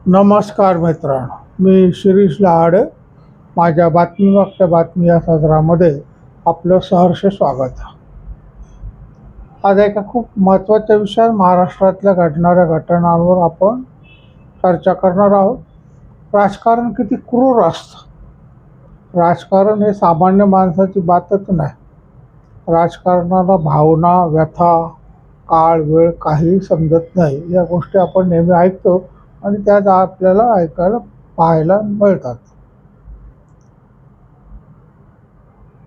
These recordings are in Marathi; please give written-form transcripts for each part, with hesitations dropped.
नमस्कार मित्रांनो, मी शिरीष लहाडे. माझ्या बातमी बातमी या सदरामध्ये आपलं सहर्ष स्वागत आहे. आज एका खूप महत्त्वाच्या विषयात महाराष्ट्रातल्या घडणाऱ्या घटनांवर आपण चर्चा करणार आहोत. राजकारण किती क्रूर असतं. राजकारण हे सामान्य माणसाची बातच नाही. राजकारणाला भावना, व्यथा, काळ, वेळ काहीही समजत नाही. या गोष्टी आपण नेहमी ऐकतो आणि त्यात आपल्याला ऐकायला पाहायला मिळतात.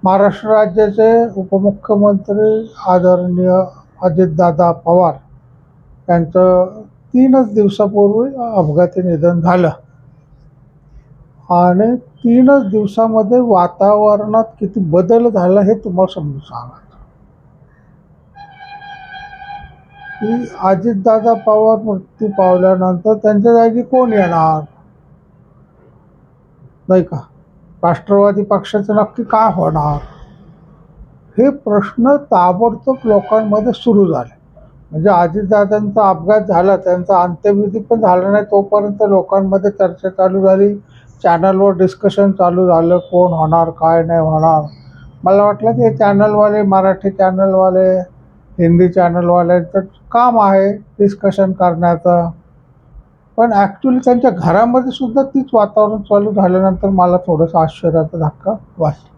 महाराष्ट्र राज्याचे उपमुख्यमंत्री आदरणीय अजितदादा पवार यांचं 3च दिवसापूर्वी अपघाती निधन झालं आणि 3च दिवसामध्ये वातावरणात किती बदल झाला हे तुम्हाला समजून सांगायचं की अजितदादा पवार मृत्यू पावल्यानंतर त्यांच्या जागी कोण येणार, नाही का? राष्ट्रवादी पक्षाचं नक्की काय होणार, हे प्रश्न ताबडतोब लोकांमध्ये सुरू झाले. म्हणजे अजितदादांचा अपघात झाला, त्यांचा अंत्यविधी पण झाला नाही तोपर्यंत लोकांमध्ये चर्चा चालू झाली, चॅनलवर डिस्कशन चालू झालं, कोण होणार, काय नाही होणार. मला वाटलं की हे चॅनलवाले, मराठी चॅनलवाले, हिंदी चॅनलवाल्यांचं काम आहे डिस्कशन करण्याचं. पण ॲक्च्युली त्यांच्या घरामध्ये सुद्धा तीच वातावरण चालू झाल्यानंतर मला थोडंसं आश्चर्याचा धक्का वाटला.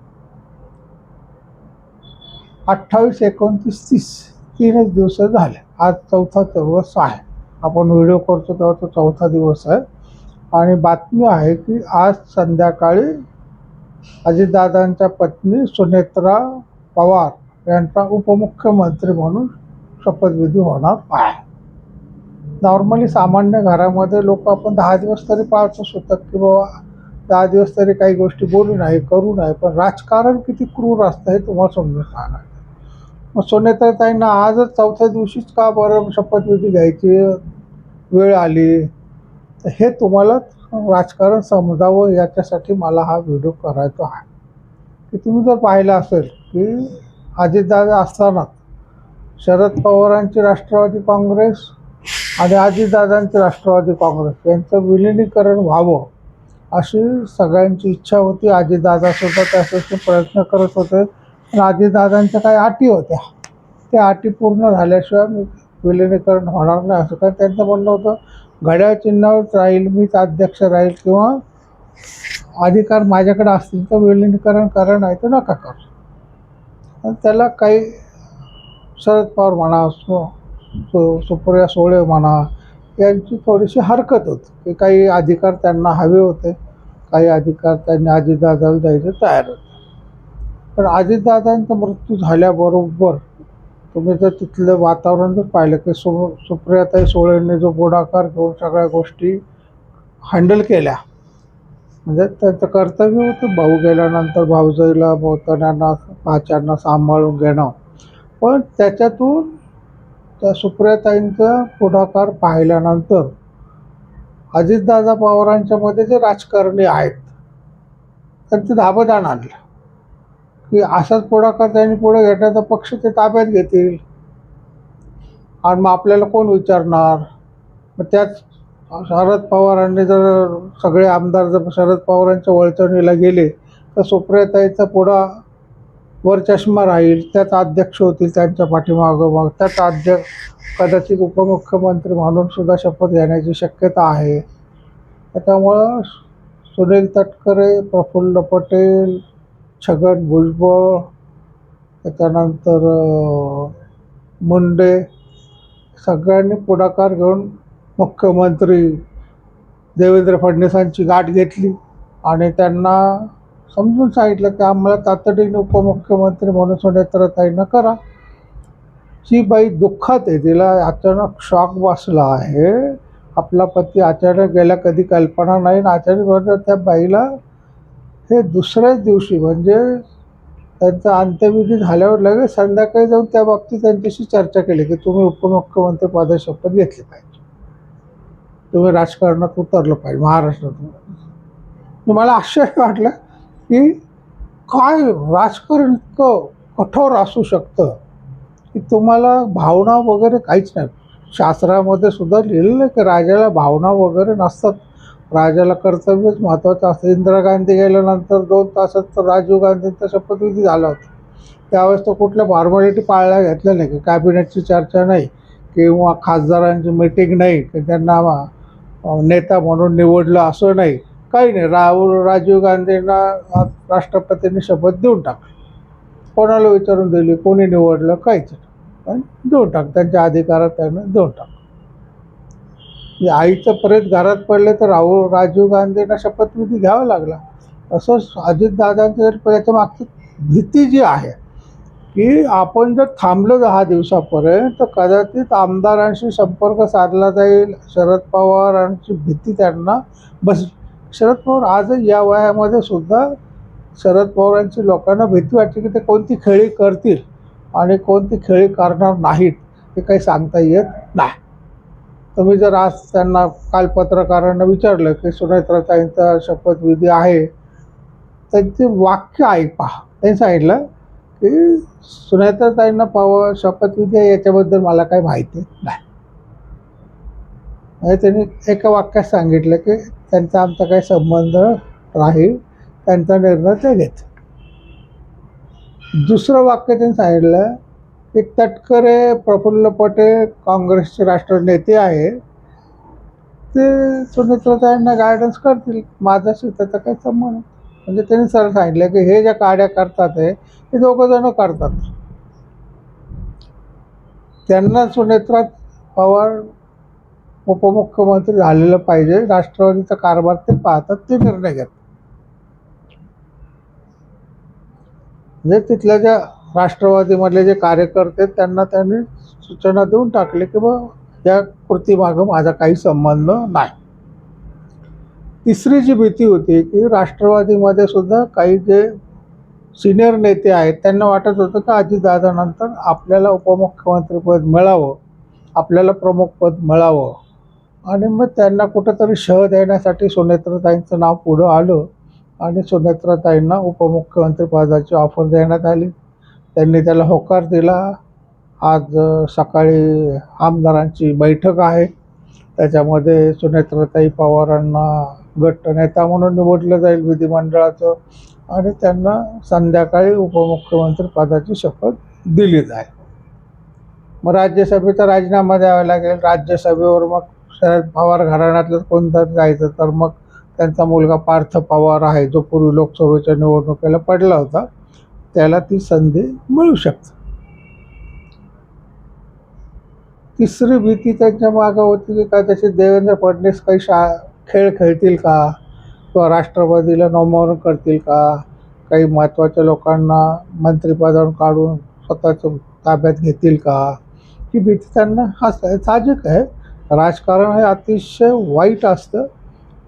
28, 29, 30 3च दिवस झाले. आज 4था दिवस आहे. आपण व्हिडिओ करतो तेव्हा तो 4था दिवस आहे आणि बातमी आहे की आज संध्याकाळी अजितदादांच्या पत्नी सुनेत्रा पवार यांचा उपमुख्यमंत्री म्हणून शपथविधी होणार आहे. नॉर्मली सामान्य घरामध्ये लोक आपण 10 दिवस तरी पाळतो स्वतः की बाबा 10 दिवस तरी काही गोष्टी बोलू नये, करू नये. पण राजकारण किती क्रूर असतं हे तुम्हाला समजून सांगायचं. मग सुनेत्राताईंना आजच 4थ्या दिवशीच का बरं शपथविधी घ्यायची वेळ आली, तर हे तुम्हाला राजकारण समजावं याच्यासाठी मला हा व्हिडिओ करायचा आहे. की तुम्ही जर पाहिलं असेल की अजितदादा असताना शरद पवारांची राष्ट्रवादी काँग्रेस आणि अजितदादांचे राष्ट्रवादी काँग्रेस यांचं विलिनीकरण व्हावं अशी सगळ्यांची इच्छा होती. अजितदादासुद्धा त्यासाठी प्रयत्न करत होते. पण अजितदादांच्या काही अटी होत्या, त्या अटी पूर्ण झाल्याशिवाय विलिनीकरण होणार नाही असं काय त्यांचं म्हणणं होतं. घड्याळ चिन्हावर राहील, मीच अध्यक्ष राहील किंवा अधिकार माझ्याकडे असतील तर विलिनीकरण करा, नाही तर नका करू. त्याला काही शरद पवार म्हणा, सुप्रिया सुळे म्हणा, यांची थोडीशी हरकत होती की काही अधिकार त्यांना हवे होते, काही अधिकार त्यांनी अजितदादाला द्यायचे तयार होते. पण अजितदादांचा मृत्यू झाल्याबरोबर तुम्ही जर तिथलं वातावरण जर पाहिलं की सुप्रियाताई सुळेंनी जो पुढाकार घेऊन सगळ्या गोष्टी हँडल केल्या, म्हणजे त्यांचं कर्तव्य होतं भाऊ गेल्यानंतर भाऊजाईला, मोतण्यांना, भाच्यांना सांभाळून घेणं. पण त्याच्यातून त्या सुप्रियाताईंचा पुढाकार पाहिल्यानंतर अजितदादा पवारांच्यामध्ये जे राजकारणी आहेत त्यांचं धाबदान आणलं की असाच पुढाकार त्यांनी पुढे घेतला तर पक्ष ते ताब्यात घेतील आणि मग आपल्याला कोण विचारणार. मग त्याच शरद पवारांनी जर सगळे आमदार जर शरद पवारांच्या वळचणीला गेले तर सुप्रियाताईचा पुढा वर चष्मा राहील, त्याच अध्यक्ष होतील त्यांच्या पाठीमागं. मग त्याच अध्यक्ष कदाचित उपमुख्यमंत्री म्हणून सुद्धा शपथ घेण्याची शक्यता आहे. त्याच्यामुळं सुनील तटकरे, प्रफुल्ल पटेल, छगन भुजबळ, त्याच्यानंतर मुंडे सगळ्यांनी पुढाकार घेऊन मुख्यमंत्री देवेंद्र फडणवीसांची गाठ घेतली आणि त्यांना समजून सांगितलं की आम्हाला तातडीने उपमुख्यमंत्री म्हणून सुनेत्राताईंना करा. जी बाई दुःखात आहे, तिला अचानक शॉक बसला आहे. आपला पती अचानक गेला, कधी कल्पना नाही. अचानक त्या बाईला हे दुसऱ्याच दिवशी म्हणजे त्यांचा अंत्यविधी झाल्यावर लगेच संध्याकाळी जाऊन त्या बाबतीत त्यांच्याशी चर्चा केली की तुम्ही उपमुख्यमंत्री पदाची शपथ घेतली पाहिजे, तुम्ही राजकारणात उतरलं पाहिजे महाराष्ट्रातून. मला आश्चर्य वाटलं की काय राजकारण इतकं कठोर असू शकतं की तुम्हाला भावना वगैरे काहीच नाही. शास्त्रामध्ये सुद्धा लिहिलेलं आहे की राजाला भावना वगैरे नसतात, राजाला कर्तव्यच महत्त्वाचं असतं. इंदिरा गांधी गेल्यानंतर 2 तासात तर राजीव गांधींचा शपथविधी झाला होता. त्यावेळेस तो कुठल्या फॉर्मॅलिटी पाळल्या घेतल्या नाही, की कॅबिनेटची चर्चा नाही किंवा खासदारांची मीटिंग नाही, की त्यांना नेता म्हणून निवडलं असं नाही, काही नाही. राजीव गांधींना राष्ट्रपतींनी शपथ देऊन टाकली. कोणाला विचारून दिली, कोणी निवडलं, काहीच नाही. पण देऊन टाक, त्यांच्या अधिकारात त्यांना देऊन टाक. आईचं प्रेत घरात पडले तर राजीव गांधींना शपथविधी घ्यावा लागला. असं अजितदादांचं त्याच्या मागची भीती जी आहे की आपण जर थांबलो 10 दिवसापर्यंत तर कदाचित आमदारांशी संपर्क साधला जाईल. शरद पवारांची भीती त्यांना बस. शरद पवार आजही या वयामध्ये सुद्धा शरद पवारांची लोकांना भीती वाटते की ते कोणती खेळी करतील आणि कोणती खेळी करणार नाहीत हे काही सांगता येत नाही. तुम्ही जर आज त्यांना काल पत्रकारांना विचारलं की सुनेत्राताईंचा शपथविधी आहे, त्यांचे वाक्य ऐका. त्यांनी सांगितलं की सुनेत्राताईंना शपथविधी आहे याच्याबद्दल मला काही माहिती नाही. म्हणजे त्यांनी एका वाक्यात सांगितलं की त्यांचा आमचा काही संबंध राहील, त्यांचा निर्णय ते घेत. दुसरं वाक्य त्यांनी सांगितलं की तटकरे प्रफुल्ल पटेल काँग्रेसचे राष्ट्रनेते आहे, ते सुनेत्राताईंना गायडन्स करतील, माझ्याशी त्याचा काही संबंध नाही. म्हणजे त्यांनी सरळ सांगितलं की हे ज्या काड्या करतात हे दोघं जण करतात. त्यांना सुनेत्रा पवार उपमुख्यमंत्री झालेलं पाहिजे, राष्ट्रवादीचा कारभार ते पाहतात, ते निर्णय घेतात. म्हणजे तिथल्या ज्या राष्ट्रवादीमधले जे कार्यकर्ते त्यांना त्यांनी सूचना देऊन टाकली की बा या कृतीमागं माझा काही संबंध नाही. तिसरी जी भीती होती की राष्ट्रवादीमध्ये सुद्धा काही जे सिनियर नेते आहेत त्यांना वाटत होतं की अजितदादानंतर आपल्याला उपमुख्यमंत्रीपद मिळावं, आपल्याला प्रमुखपद मिळावं, आणि मग त्यांना कुठंतरी शह देण्यासाठी सुनेत्राताईंचं नाव पुढं आलं आणि सुनेत्राताईंना उपमुख्यमंत्री पदाची ऑफर देण्यात आली. त्यांनी त्याला होकार दिला. आज सकाळी आमदारांची बैठक आहे, त्याच्यामध्ये सुनेत्राताई पवारांना गटनेता म्हणून निवडलं जाईल विधिमंडळाचं आणि त्यांना संध्याकाळी उपमुख्यमंत्री पदाची शपथ दिली जाईल. मग राज्यसभेचा राजीनामा द्यावा लागेल. राज्यसभेवर मग शरद पवार घराण्यातलं कोणतं जायचं, तर मग त्यांचा मुलगा पार्थ पवार आहे जो पूर्वी लोकसभेच्या निवडणुकीला पडला होता, त्याला ती संधी मिळू शकते. तिसरी भीती त्यांच्या मागं होती की कदाचित देवेंद्र फडणवीस काही खेळ खेळतील का, किंवा राष्ट्रवादीला नमवून करतील का, काही महत्त्वाच्या लोकांना मंत्रिपदावरून काढून स्वतःच्या ताब्यात घेतील का, ही भीती त्यांना साहजिक आहे. राजकारण हे अतिशय वाईट असतं.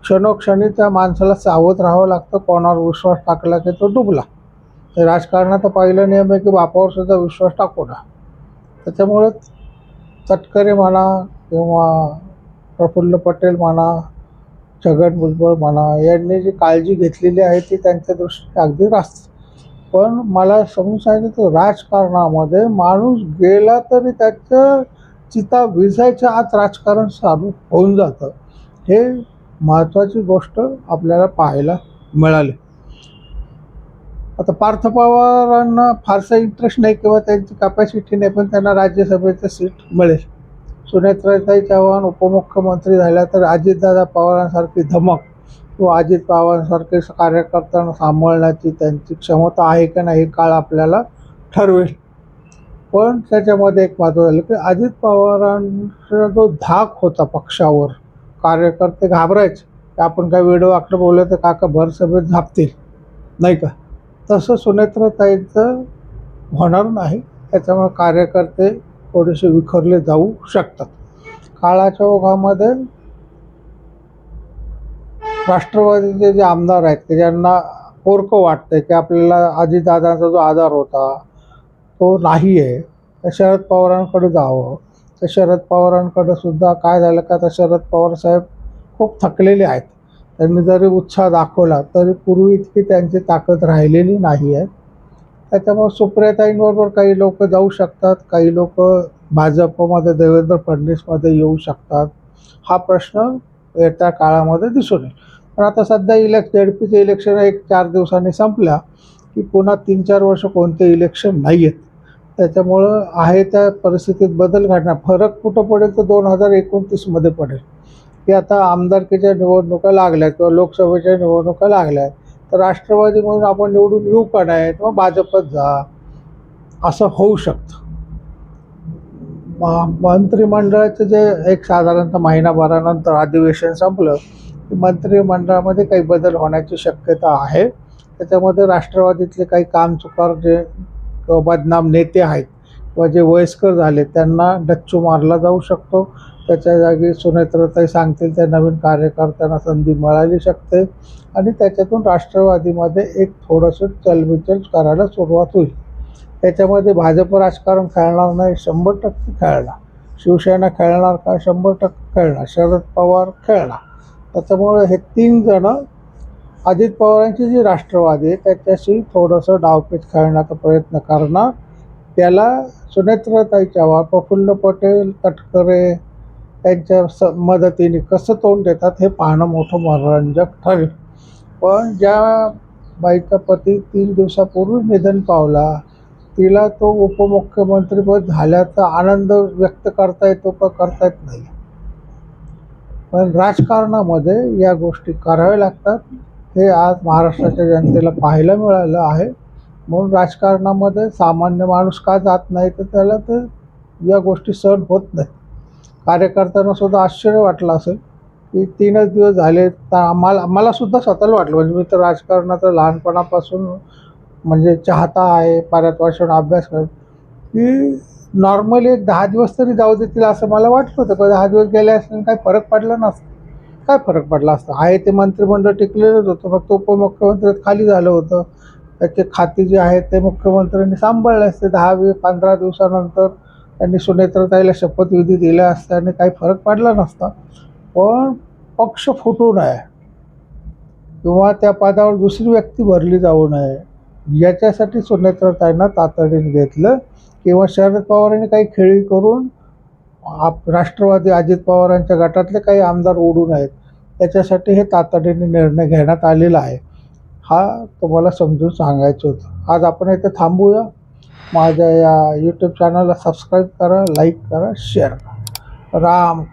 क्षणोक्षणी त्या माणसाला सावध राहावं लागतं. कोणावर विश्वास टाकला की तो डुबला. राजकारणाचा पहिला नियम आहे की बापावर सुद्धा विश्वास टाकू नये. त्याच्यामुळे तटकरे म्हणा किंवा प्रफुल्ल पटेल म्हणा, छगन भुजबळ म्हणा, यांनी जी काळजी घेतलेली आहे ती त्यांच्या दृष्टीने अगदी रास्त. पण मला समजून सांगितलं तर राजकारणामध्ये माणूस गेला तरी त्याचं चिता विजायच्या आत राजकारण चालू होऊन जातं. हे महत्त्वाची गोष्ट आपल्याला पाहायला मिळाली. आता पार्थ पवारांना फारसा इंटरेस्ट नाही किंवा त्यांची कॅपॅसिटी नाही, पण त्यांना राज्यसभेचं सीट मिळेल. सुनेत्राताई चव्हाण उपमुख्यमंत्री झाल्या तर अजितदादा पवारांसारखी धमक किंवा अजित पवारांसारखे कार्यकर्त्यांना सांभाळण्याची त्यांची क्षमता आहे का नाही हे काळ आपल्याला ठरवेल. पण त्याच्यामध्ये एक महत्त्व झालं की अजित पवारांचा जो धाक होता पक्षावर, कार्यकर्ते घाबरायचे की आपण काय वेडं वाकडं बोललं तर काका भर सभेत झापतील, नाही का, तसं सुनेत्राताईंचं होणार नाही. त्याच्यामुळे कार्यकर्ते थोडेसे विखरले जाऊ शकतात. काळाच्या ओघामध्ये राष्ट्रवादीचे जे आमदार आहेत की ज्यांना पोरकं वाटतं की आपल्याला अजितदादांचा जो आधार होता तो नाही आहे, तर शरद पवारांकडे जावं. तर शरद पवारांकडे सुद्धा काय झालं का, तर शरद पवार साहेब खूप थकलेले आहेत. त्यांनी जरी उत्साह दाखवला तरी पूर्वी इतकी त्यांची ताकद राहिलेली नाही आहे. त्याच्यामुळे सुप्रियाताईंबरोबर काही लोक जाऊ शकतात, काही लोक भाजपमध्ये देवेंद्र फडणवीसमध्ये येऊ शकतात. हा प्रश्न येत्या काळामध्ये दिसून येईल. पण आता सध्या झेडपीचे इलेक्शन 1-4 दिवसांनी संपल्या की पुन्हा 3-4 वर्ष कोणते इलेक्शन नाही आहेत. त्याच्यामुळं आहे त्या परिस्थितीत बदल घडणार. फरक कुठं पडेल तर 2029मध्ये पडेल, की आता आमदारकीच्या निवडणुका लागल्या किंवा लोकसभेच्या निवडणुका लागल्या, तर राष्ट्रवादी म्हणून आपण निवडून येऊ का नाही, किंवा भाजपत जा, असं होऊ शकतं. मंत्रिमंडळाचं जे एक साधारणतः महिनाभरानंतर अधिवेशन संपलं की मंत्रिमंडळामध्ये काही बदल होण्याची शक्यता आहे. त्याच्यामध्ये राष्ट्रवादीतले काही कामचुकार जे किंवा बदनाम नेते आहेत किंवा जे वयस्कर झाले त्यांना डच्चू मारला जाऊ शकतो. त्याच्या जागी सुनेत्रताई सांगतील त्या नवीन कार्यकर्त्यांना संधी मिळाली शकते आणि त्याच्यातून राष्ट्रवादीमध्ये एक थोडंसं चलबिचल करायला सुरुवात होईल. त्याच्यामध्ये भाजप राजकारण खेळणार नाही, 100% खेळणार. शिवसेना खेळणार का? 100% खेळणार. शरद पवार खेळणार. त्याच्यामुळे हे 3 जणं अजित पवारांची जी राष्ट्रवादी आहे त्याच्याशी थोडंसं डावपेच खेळण्याचा प्रयत्न करणार. त्याला सुनेत्रताई चव्हाण, प्रफुल्ल पटेल, तटकरे त्यांच्या मदतीने कसं तोंड देतात हे पाहणं मोठं मनोरंजक ठरेल. पण ज्या बाईचा पती 3 दिवसापूर्वी निधन पावला, तिला तो उपमुख्यमंत्रीपद झाल्याचा आनंद व्यक्त करता येतो का? करता येत नाही. पण राजकारणामध्ये या गोष्टी कराव्या लागतात. हे आज महाराष्ट्राच्या जनतेला पाहायला मिळालं आहे. म्हणून राजकारणामध्ये सामान्य माणूस का जात नाही, तर त्याला तर या गोष्टी सहन होत नाही. कार्यकर्त्यांना सुद्धा आश्चर्य वाटलं असेल की 3च दिवस झाले. तर मला सुद्धा स्वतःला वाटलं, म्हणजे मी तर राजकारणाचा लहानपणापासून म्हणजे चाहता आहे, बऱ्याच वर्षांना अभ्यास करत, की नॉर्मली एक 10 दिवस तरी जाऊ देतील असं मला वाटलं होतं. पण 10 दिवस गेले असले काही फरक पडला नसता. काय फरक पडला असता? आहे ते मंत्रिमंडळ टिकलेलंच होतं, फक्त उपमुख्यमंत्री खाली झालं होतं. त्याचे खाती जे आहेत ते मुख्यमंत्र्यांनी सांभाळले असते. 10-15 दिवसानंतर त्यांनी सुनेत्रताईला शपथविधी दिल्या असत्या आणि काही फरक पडला नसता. पण पक्ष फुटू नये किंवा त्या पदावर दुसरी व्यक्ती भरली जाऊ नये याच्यासाठी सुनेत्रताईंना तातडीने घेतलं, किंवा शरद पवारांनी काही खेळी करून राष्ट्रवादी अजित पवारांच्या गटातले काही आमदार ओढू नयेत त्याच्यासाठी हे तातडीने निर्णय घेण्यात आलेला आहे. हा तुम्हाला समजून सांगायचं होतं. आज आपण इथे थांबूया. माझ्या या यूट्यूब चॅनलला सबस्क्राईब करा, लाईक करा, शेअर करा. राम.